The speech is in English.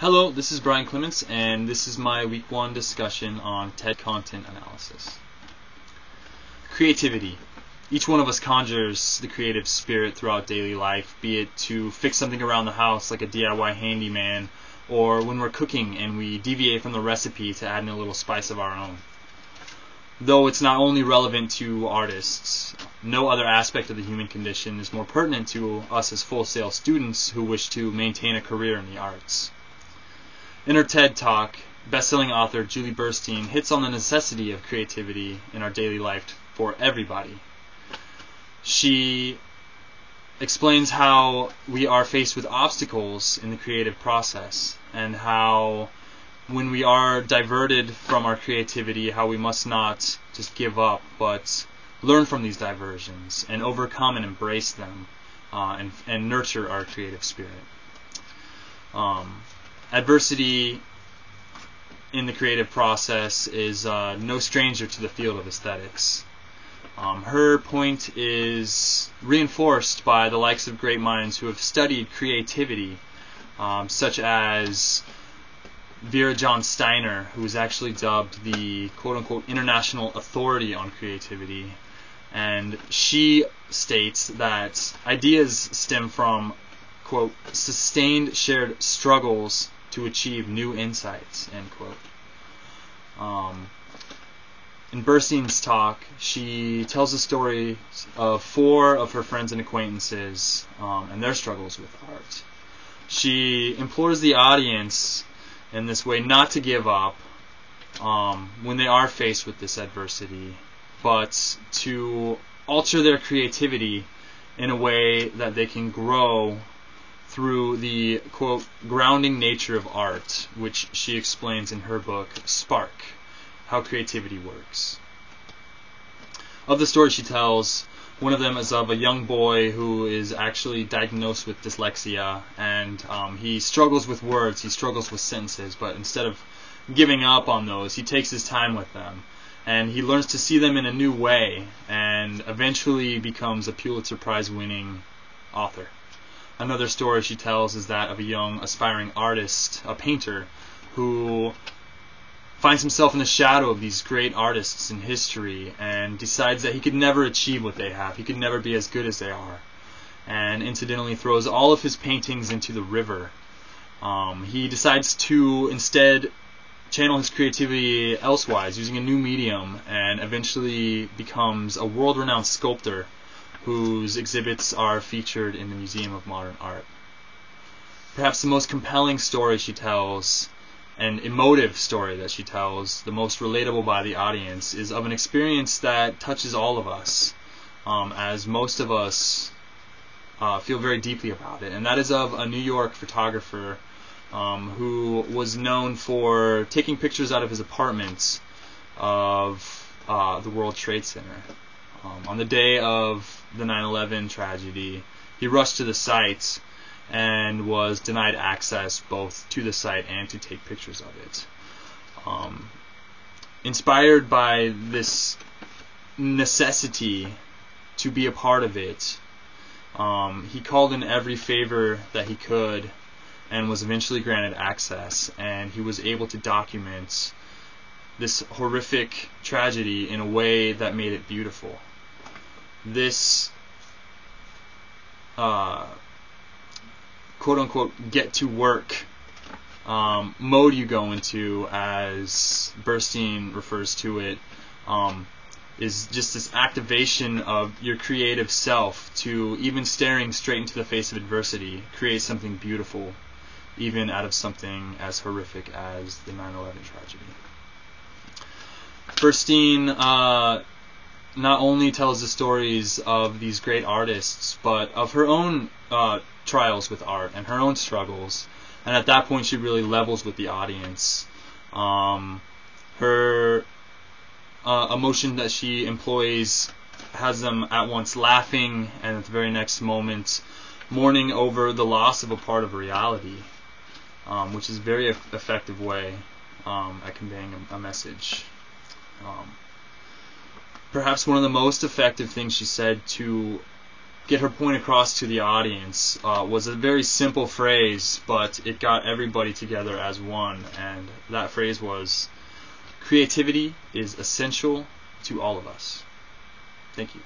Hello, this is Brian Clements, and this is my Week 1 discussion on TED Content Analysis. Creativity. Each one of us conjures the creative spirit throughout daily life, be it to fix something around the house like a DIY handyman, or when we're cooking and we deviate from the recipe to add in a little spice of our own. Though it's not only relevant to artists, no other aspect of the human condition is more pertinent to us as Full Sail students who wish to maintain a career in the arts. In her TED Talk, best-selling author Julie Burstein hits on the necessity of creativity in our daily life for everybody. She explains how we are faced with obstacles in the creative process, and how when we are diverted from our creativity, how we must not just give up, but learn from these diversions and overcome and embrace them, and nurture our creative spirit. Adversity in the creative process is no stranger to the field of aesthetics. Her point is reinforced by the likes of great minds who have studied creativity, such as Vera John Steiner, who is actually dubbed the quote-unquote international authority on creativity. And she states that ideas stem from, quote, sustained shared struggles to achieve new insights, end quote. In Burstein's talk, she tells the story of 4 of her friends and acquaintances and their struggles with art. She implores the audience in this way not to give up when they are faced with this adversity, but to alter their creativity in a way that they can grow through the, quote, grounding nature of art, which she explains in her book, Spark, How Creativity Works. Of the stories she tells, one of them is of a young boy who is actually diagnosed with dyslexia, and he struggles with words, he struggles with sentences, but instead of giving up on those, he takes his time with them, and he learns to see them in a new way, and eventually becomes a Pulitzer Prize-winning author. Another story she tells is that of a young aspiring artist, a painter, who finds himself in the shadow of these great artists in history and decides that he could never achieve what they have. He could never be as good as they are. And incidentally throws all of his paintings into the river. He decides to instead channel his creativity elsewise, using a new medium, and eventually becomes a world-renowned sculptor whose exhibits are featured in the Museum of Modern Art. Perhaps the most compelling story she tells, an emotive story that she tells, the most relatable by the audience, is of an experience that touches all of us, as most of us feel very deeply about it, and that is of a New York photographer who was known for taking pictures out of his apartment of the World Trade Center. On the day of the 9/11 tragedy, he rushed to the site and was denied access both to the site and to take pictures of it. Inspired by this necessity to be a part of it, he called in every favor that he could and was eventually granted access, and he was able to document this horrific tragedy in a way that made it beautiful. This quote-unquote get to work mode you go into, as Burstein refers to it, is just this activation of your creative self to, even staring straight into the face of adversity, create something beautiful, even out of something as horrific as the 9/11 tragedy. Burstein not only tells the stories of these great artists, but of her own trials with art and her own struggles. And at that point, she really levels with the audience. Her emotion that she employs has them at once laughing and at the very next moment mourning over the loss of a part of reality, which is a very effective way at conveying a message. Perhaps one of the most effective things she said to get her point across to the audience was a very simple phrase, but it got everybody together as one. And that phrase was, creativity is essential to all of us. Thank you.